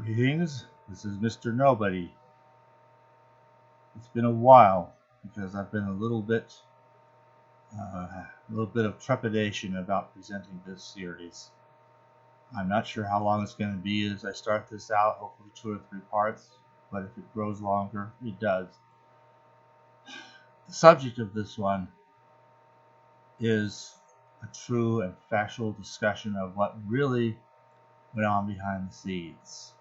Greetings, this is Mr. Nobody. It's been a while because I've been a little bit of trepidation about presenting this series. I'm not sure how long it's going to be as I start this out, hopefully 2 or 3 parts, but if it grows longer, it does. The subject of this one is a true and factual discussion of what really went on behind the scenes.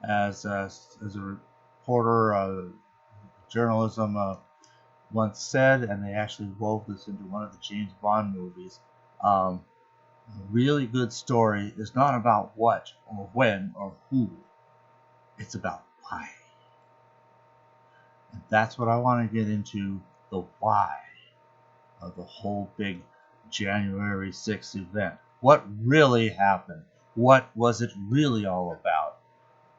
As a reporter, journalism once said, and they actually wove this into one of the James Bond movies, a really good story is not about what or when or who, it's about why. And that's what I want to get into, the why of the whole big January 6th event. What really happened? What was it really all about?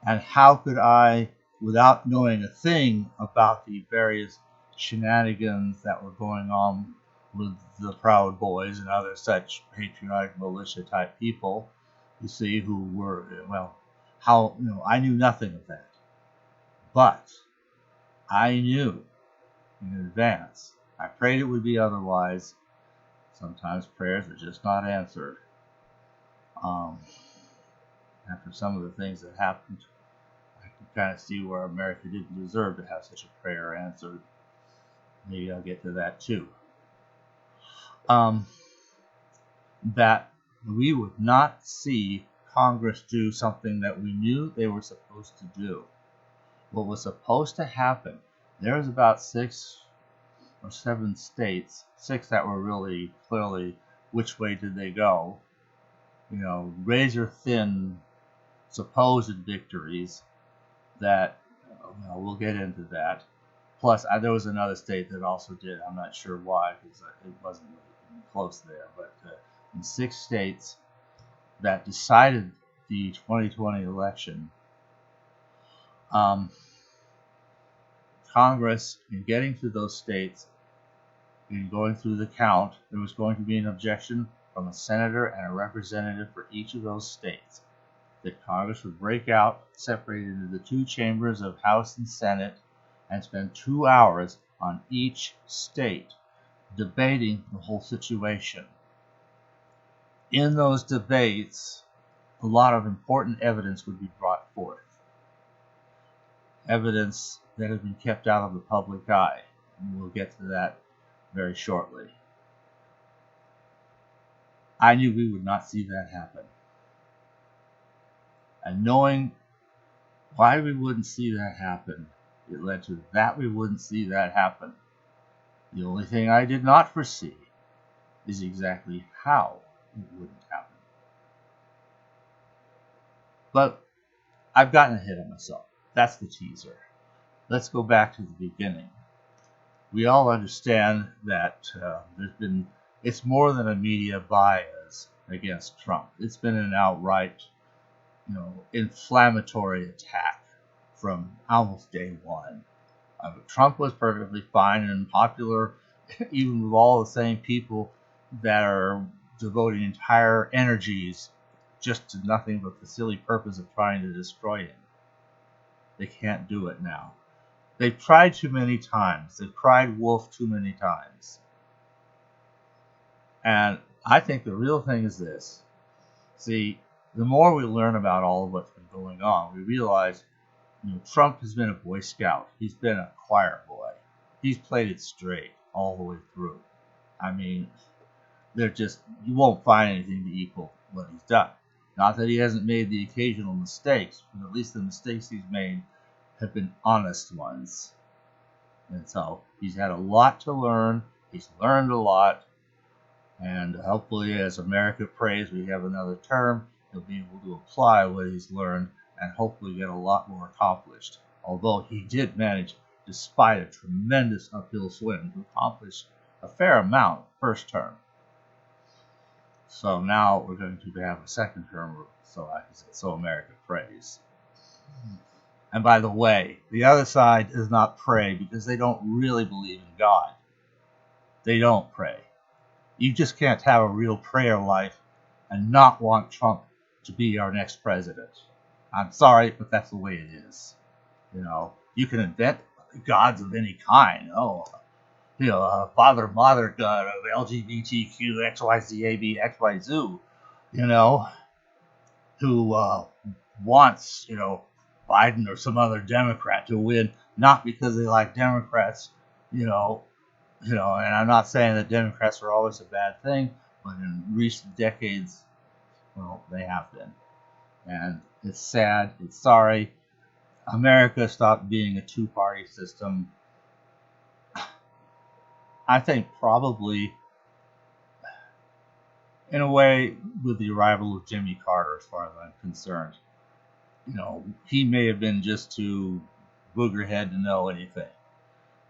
And how could I, without knowing a thing about the various shenanigans that were going on with the Proud Boys and other such patriotic militia type people, you see, who were, I knew nothing of that. But I knew in advance. I prayed it would be otherwise. Sometimes prayers are just not answered. After some of the things that happened, I can kind of see where America didn't deserve to have such a prayer answered. Maybe I'll get to that too. That we would not see Congress do something that we knew they were supposed to do. What was supposed to happen, there was about 6 or 7 states, 6 that were really clearly which way did they go, razor thin supposed victories that, we'll get into that. Plus, there was another state that also did. I'm not sure why, because it wasn't really close there. But in 6 states that decided the 2020 election, Congress, in getting to those states, in going through the count, there was going to be an objection from a senator and a representative for each of those states. That Congress would break out, separated into the 2 chambers of House and Senate, and spend 2 hours on each state debating the whole situation. In those debates, a lot of important evidence would be brought forth. Evidence that had been kept out of the public eye. And we'll get to that very shortly. I knew we would not see that happen. And knowing why we wouldn't see that happen, it led to that we wouldn't see that happen. The only thing I did not foresee is exactly how it wouldn't happen. But I've gotten ahead of myself. That's the teaser. Let's go back to the beginning. We all understand that it's more than a media bias against Trump. It's been an outright inflammatory attack from almost day one. Trump was perfectly fine and popular, even with all the same people that are devoting entire energies just to nothing but the silly purpose of trying to destroy him. They can't do it now. They've tried too many times. They've cried wolf too many times. And I think the real thing is this. See, the more we learn about all of what's been going on, we realize, Trump has been a Boy Scout. He's been a choir boy. He's played it straight all the way through. I mean, you won't find anything to equal what he's done. Not that he hasn't made the occasional mistakes, but at least the mistakes he's made have been honest ones. And so he's had a lot to learn. He's learned a lot. And hopefully, as America prays, we have another term. He'll be able to apply what he's learned and hopefully get a lot more accomplished. Although he did manage, despite a tremendous uphill swim, to accomplish a fair amount first term. So now we're going to have a second term, so America prays. And by the way, the other side does not pray because they don't really believe in God. They don't pray. You just can't have a real prayer life and not want Trump to be our next president. I'm sorry, but that's the way it is. You can invent gods of any kind. Father, mother god of LGBTQ, XYZ, AB, XYZ, you know, who wants, Biden or some other Democrat to win, not because they like Democrats, you know, and I'm not saying that Democrats are always a bad thing, but in recent decades, well, they have been. And it's sad, it's sorry. America stopped being a two-party system. I think probably, in a way, with the arrival of Jimmy Carter, as far as I'm concerned. He may have been just too boogerhead to know anything.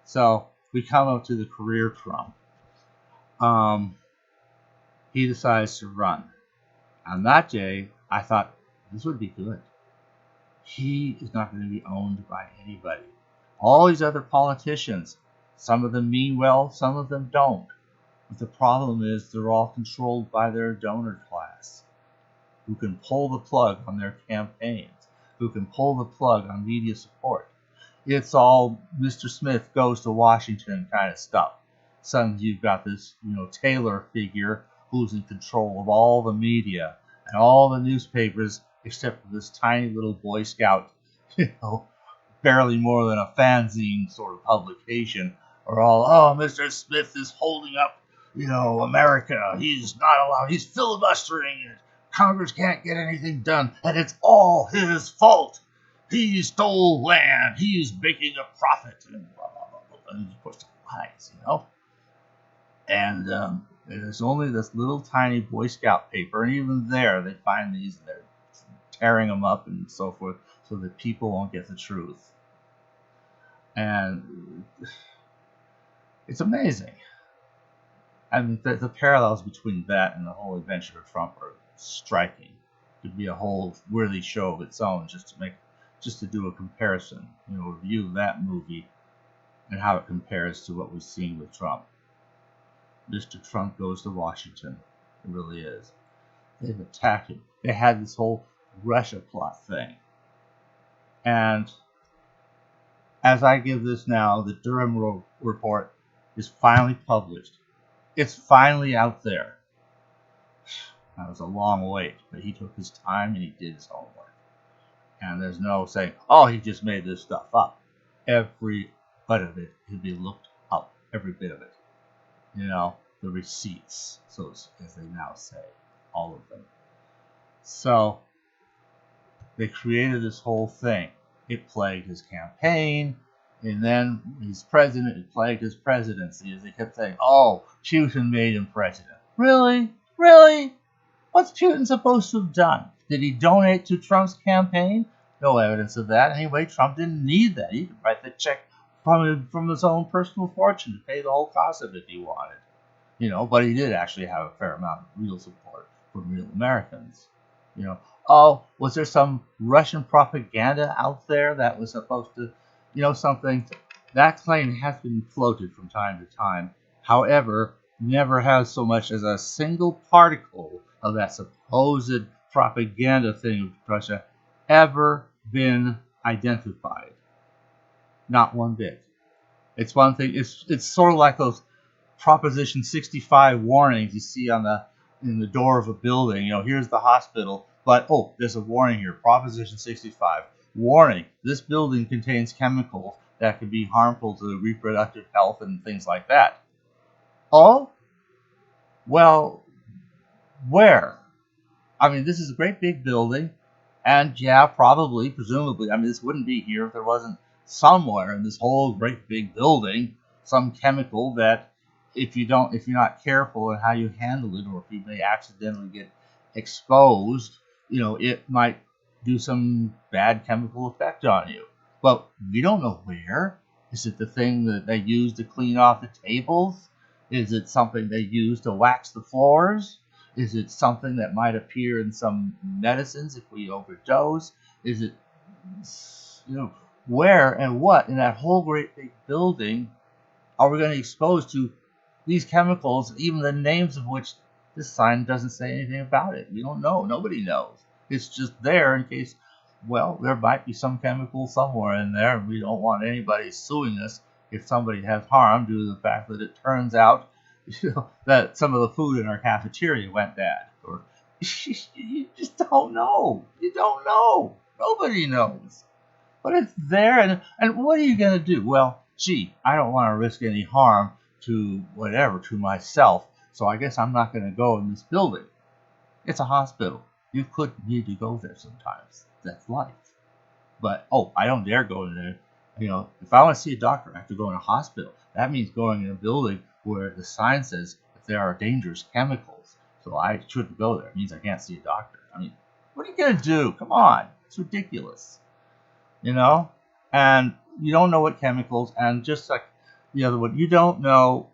So we come up to the career Trump. He decides to run. On that day, I thought this would be good. He is not going to be owned by anybody. All these other politicians, some of them mean well, some of them don't. But the problem is they're all controlled by their donor class, who can pull the plug on their campaigns, who can pull the plug on media support. It's all Mr. Smith goes to Washington kind of stuff. Suddenly you've got this, Taylor figure who's in control of all the media and all the newspapers, except for this tiny little Boy Scout, barely more than a fanzine sort of publication, are all, oh, Mr. Smith is holding up, America. He's not allowed. He's filibustering it. Congress can't get anything done, and it's all his fault. He stole land. He's making a profit, and blah, blah, blah, blah. And of course, lies, And there's only this little tiny Boy Scout paper, and even there, they find these, and they're tearing them up and so forth, so that people won't get the truth. And it's amazing. I mean, the parallels between that and the whole adventure of Trump are striking. It could be a whole worthy show of its own just to do a comparison, review that movie and how it compares to what we've seen with Trump. Mr. Trump goes to Washington. It really is. They've attacked him. They had this whole Russia plot thing. And as I give this now, the Durham report is finally published. It's finally out there. That was a long wait, but he took his time and he did his homework. And there's no saying, oh, he just made this stuff up. Every bit of it can be looked up. Every bit of it. The receipts, so as they now say, all of them. So they created this whole thing. It plagued his campaign. And then he's president, it plagued his presidency, as they kept saying, oh, Putin made him president. Really? Really? What's Putin supposed to have done? Did he donate to Trump's campaign? No evidence of that. Anyway, Trump didn't need that. He could write the check from his own personal fortune to pay the whole cost of it if he wanted. But he did actually have a fair amount of real support from real Americans. Oh, was there some Russian propaganda out there that was supposed to something? That claim has been floated from time to time. However, never has so much as a single particle of that supposed propaganda thing of Russia ever been identified. Not one bit. It's one thing. It's sort of like those Proposition 65 warnings you see in the door of a building. Here's the hospital, but there's a warning here. Proposition 65. Warning, this building contains chemicals that could be harmful to reproductive health and things like that. Oh? Well, where? I mean, this is a great big building, and yeah, probably, presumably, this wouldn't be here if there wasn't somewhere in this whole great big building some chemical that if you're not careful in how you handle it, or if you may accidentally get exposed, it might do some bad chemical effect on you. But we don't know where. Is it the thing that they use to clean off the tables? Is it something they use to wax the floors? Is it something that might appear in some medicines if we overdose? Is it, where and what in that whole great big building are we going to expose to these chemicals, even the names of which this sign doesn't say anything about it? We don't know. Nobody knows. It's just there in case Well, there might be some chemical somewhere in there, and we don't want anybody suing us if somebody has harm due to the fact that it turns out, that some of the food in our cafeteria went bad. Or you just don't know. You don't know. Nobody knows. But it's there, and what are you going to do? Well, gee, I don't want to risk any harm to whatever, to myself, so I guess I'm not going to go in this building. It's a hospital. You could need to go there sometimes. That's life. But, oh, I don't dare go in there. If I want to see a doctor, I have to go in a hospital. That means going in a building where the sign says that there are dangerous chemicals. So I shouldn't go there. It means I can't see a doctor. I mean, what are you going to do? Come on. It's ridiculous. And you don't know what chemicals, and just like the other one, you don't know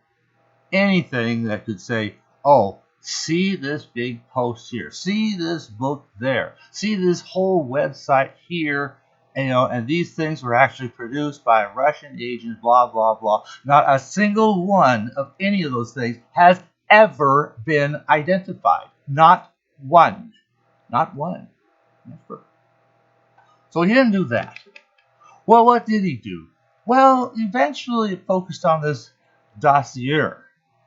anything that could say, oh, see this big post here, see this book there, see this whole website here, and these things were actually produced by Russian agents, blah, blah, blah. Not a single one of any of those things has ever been identified. Not one. Not one. Never. So he didn't do that. Well, what did he do? Well, eventually it focused on this dossier.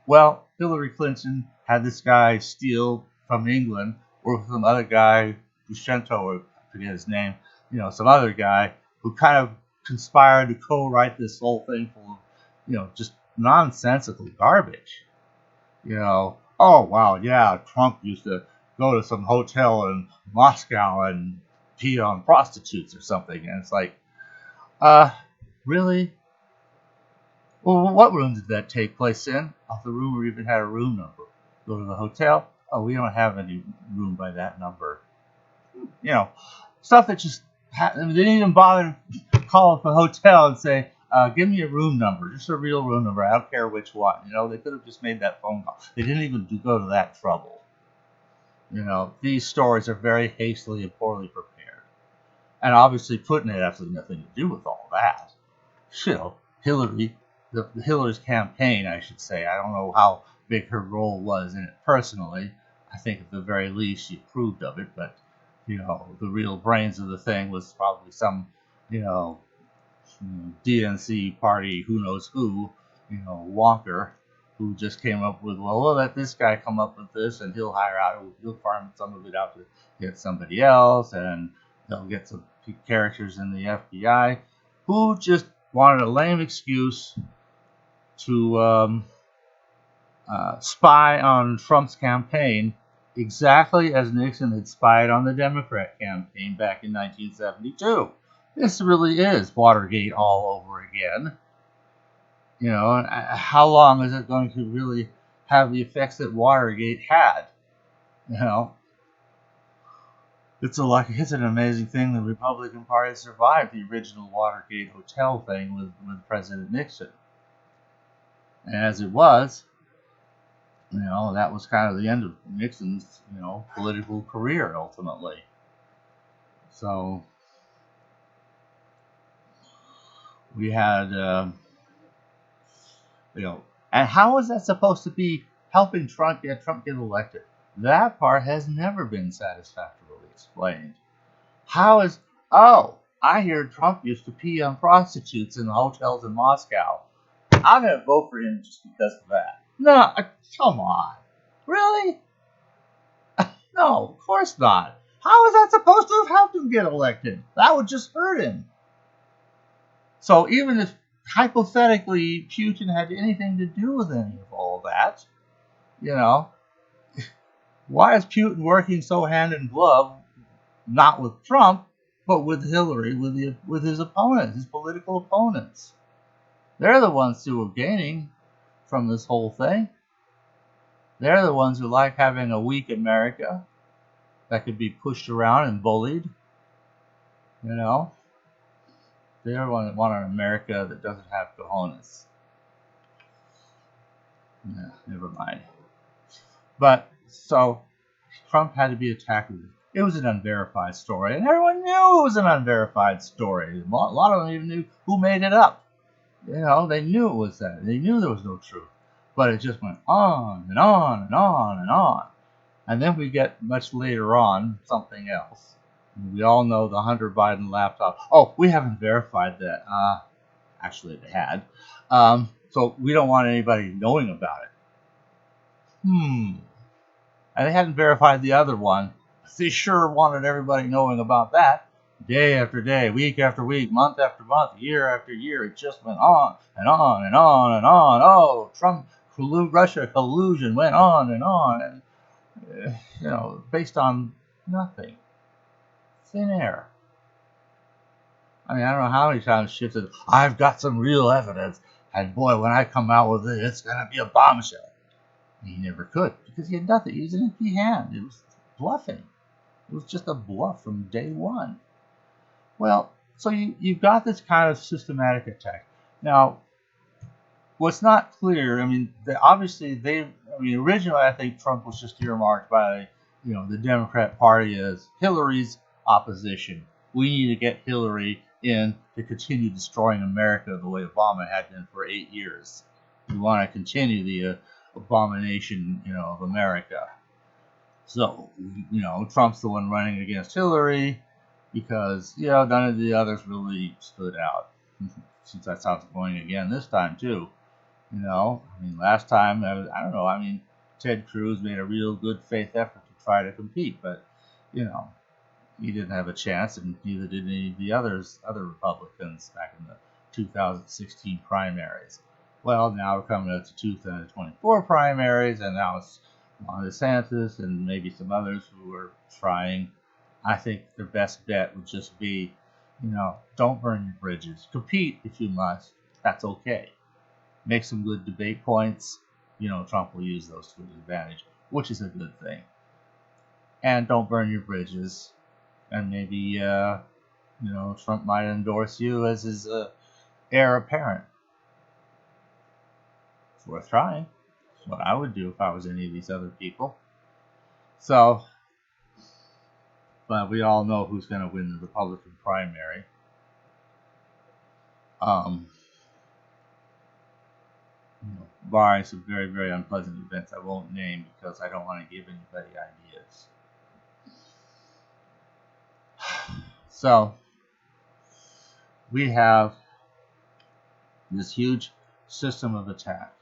Well, Hillary Clinton had this guy steal from England, or some other guy, Ducento, or I forget his name, some other guy who kind of conspired to co-write this whole thing full of, just nonsensical garbage. Oh, wow, yeah, Trump used to go to some hotel in Moscow and pee on prostitutes or something. And it's like, really? Well, what room did that take place in? Off the room or even had a room number. Go to the hotel. Oh, we don't have any room by that number. Stuff that just happened. They didn't even bother to call up the hotel and say, give me a room number, just a real room number. I don't care which one. They could have just made that phone call. They didn't even go to that trouble. These stories are very hastily and poorly prepared. And obviously Putin had absolutely nothing to do with all that. Hillary's campaign, I should say. I don't know how big her role was in it personally. I think at the very least she approved of it, but, the real brains of the thing was probably some, DNC party, who knows who, Walker, who just came up with, well, we'll let this guy come up with this, and he'll farm some of it out to get somebody else, and they'll get some characters in the FBI who just wanted a lame excuse to spy on Trump's campaign, exactly as Nixon had spied on the Democrat campaign back in 1972. This really is Watergate all over again. And how long is it going to really have the effects that Watergate had? It's an amazing thing the Republican Party survived the original Watergate hotel thing with President Nixon. And as it was, that was kind of the end of Nixon's, political career ultimately. So we had, and how is that supposed to be helping Trump get elected? That part has never been satisfactorily explained. I hear Trump used to pee on prostitutes in the hotels in Moscow. I'm going to vote for him just because of that. No, come on. Really? No, of course not. How is that supposed to have helped him get elected? That would just hurt him. So even if hypothetically Putin had anything to do with any of all that, why is Putin working so hand in glove, not with Trump, but with Hillary, with his opponents, his political opponents? They're the ones who are gaining from this whole thing. They're the ones who like having a weak America that could be pushed around and bullied. They're the ones that want an America that doesn't have cojones. Yeah, never mind. But so Trump had to be attacked. It was an unverified story, and everyone knew it was an unverified story. A lot of them even knew who made it up. They knew it was that. They knew there was no truth. But it just went on and on and on and on. And then we get much later on something else. We all know the Hunter Biden laptop. Oh, we haven't verified that. Actually, they had. So we don't want anybody knowing about it. And they hadn't verified the other one. They sure wanted everybody knowing about that. Day after day, week after week, month after month, year after year, it just went on and on and on and on. Oh, Trump, Russia collusion went on, and based on nothing, thin air. I mean, I don't know how many times shit said, I've got some real evidence, and boy, when I come out with it, it's gonna be a bombshell. He never could because he had nothing. He was an empty hand. It was bluffing. It was just a bluff from day one. Well, so you've got this kind of systematic attack. Now, what's not clear, I mean, originally I think Trump was just earmarked by, the Democrat Party as Hillary's opposition. We need to get Hillary in to continue destroying America the way Obama had been for 8 years. We want to continue the abomination, of America. So, Trump's the one running against Hillary because, none of the others really stood out. Since that's how it's going again this time, too. Last time, I don't know, Ted Cruz made a real good faith effort to try to compete, but, he didn't have a chance, and neither did any of the other Republicans back in the 2016 primaries. Well, now we're coming up to 2024 primaries, and now it's Ron DeSantis and maybe some others who are trying. I think their best bet would just be, don't burn your bridges. Compete if you must. That's okay. Make some good debate points. Trump will use those to his advantage, which is a good thing. And don't burn your bridges. And maybe, Trump might endorse you as his heir apparent. It's worth trying. It's what I would do if I was any of these other people. So, but we all know who's going to win the Republican primary. Barring some very, very unpleasant events I won't name because I don't want to give anybody ideas. So, we have this huge system of attack.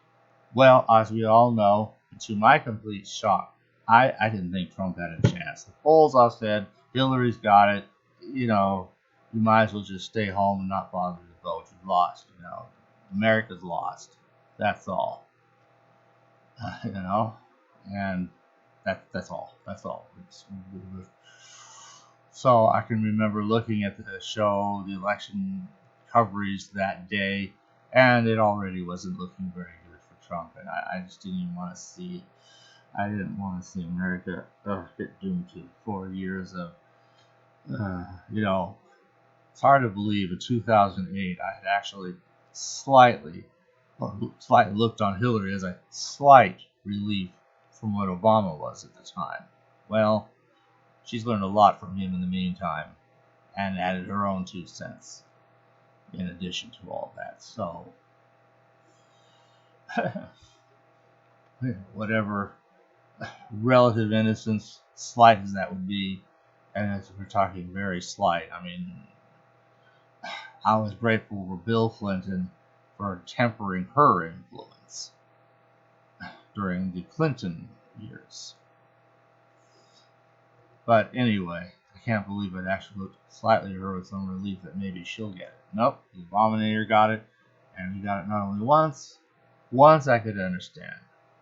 Well, as we all know, to my complete shock, I didn't think Trump had a chance. The polls all said, Hillary's got it. You might as well just stay home and not bother to vote. You've lost. America's lost. That's all. And that's all. That's all. So I can remember looking at the show, the election coverage that day, and it already wasn't looking very good for Trump. And I just didn't even want to see. I didn't want to see America get doomed to 4 years of, it's hard to believe in 2008 I had actually slightly looked on Hillary as a slight relief from what Obama was at the time. Well, she's learned a lot from him in the meantime and added her own 2 cents in addition to all that. So, whatever relative innocence, slight as that would be, and we're talking very slight. I was grateful for Bill Clinton for tempering her influence during the Clinton years. But anyway, I can't believe it actually looked slightly at her with some relief that maybe she'll get it. Nope, the Abominator got it, and he got it not only once. Once I could understand.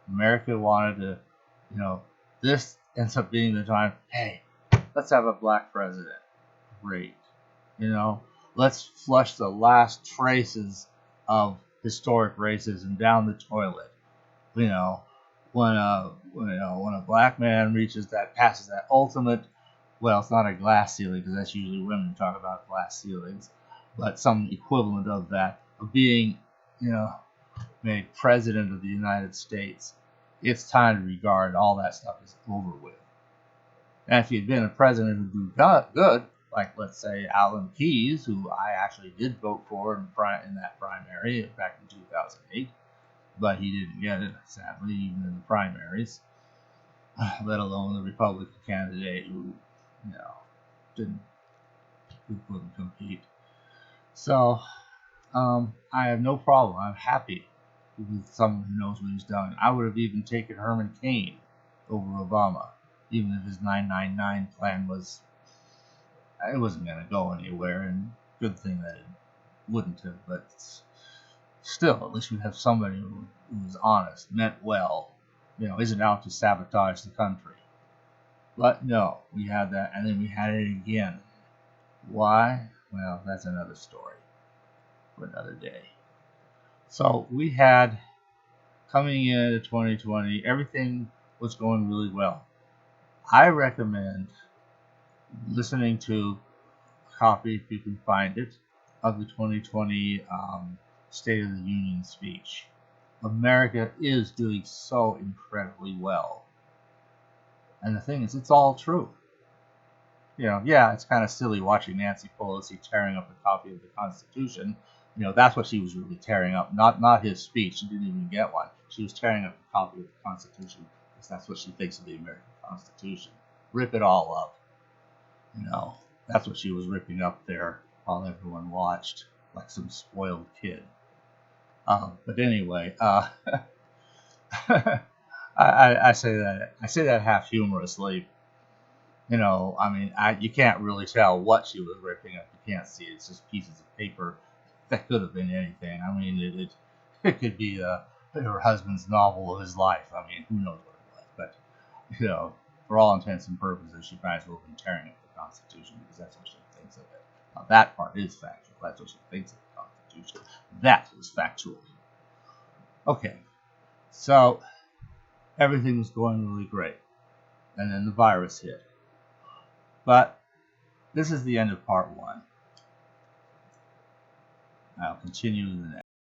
America wanted to, this ends up being the time, hey, let's have a black president. Great. Let's flush the last traces of historic racism down the toilet. When a black man passes that ultimate, well, it's not a glass ceiling because that's usually women who talk about glass ceilings, but some equivalent of that, of being, made president of the United States. It's time to regard all that stuff as over with. And if you'd been a president who did good, like let's say Alan Keyes, who I actually did vote for in that primary back in 2008, but he didn't get it, sadly, even in the primaries, let alone the Republican candidate who, who couldn't compete. So I have no problem. I'm happy with someone who knows what he's done. I would have even taken Herman Cain over Obama, even if his 999 plan it wasn't going to go anywhere, and good thing that it wouldn't have. But still, at least we have somebody who was honest, meant well, isn't out to sabotage the country. But no, we had that, and then we had it again. Why? Well, that's another story for another day. So we had, coming into 2020, everything was going really well. I recommend listening to a copy, if you can find it, of the 2020 State of the Union speech. America is doing so incredibly well. And the thing is, it's all true. Yeah, it's kind of silly watching Nancy Pelosi tearing up a copy of the Constitution. That's what she was really tearing up, not his speech. She didn't even get one. She was tearing up a copy of the Constitution because that's what she thinks of the American Constitution. Rip it all up. That's what she was ripping up there while everyone watched, like some spoiled kid. But anyway, I say that half humorously. You can't really tell what she was ripping up. You can't see it. It's just pieces of paper. That could have been anything. It could be her husband's novel of his life. Who knows what it was? But, for all intents and purposes, she might as well have been tearing up the Constitution because that's what she thinks of it. Now, that part is factual. That's what she thinks of the Constitution. That is factual. Okay, so everything was going really great. And then the virus hit. But this is the end of part one. I'll continue in the next.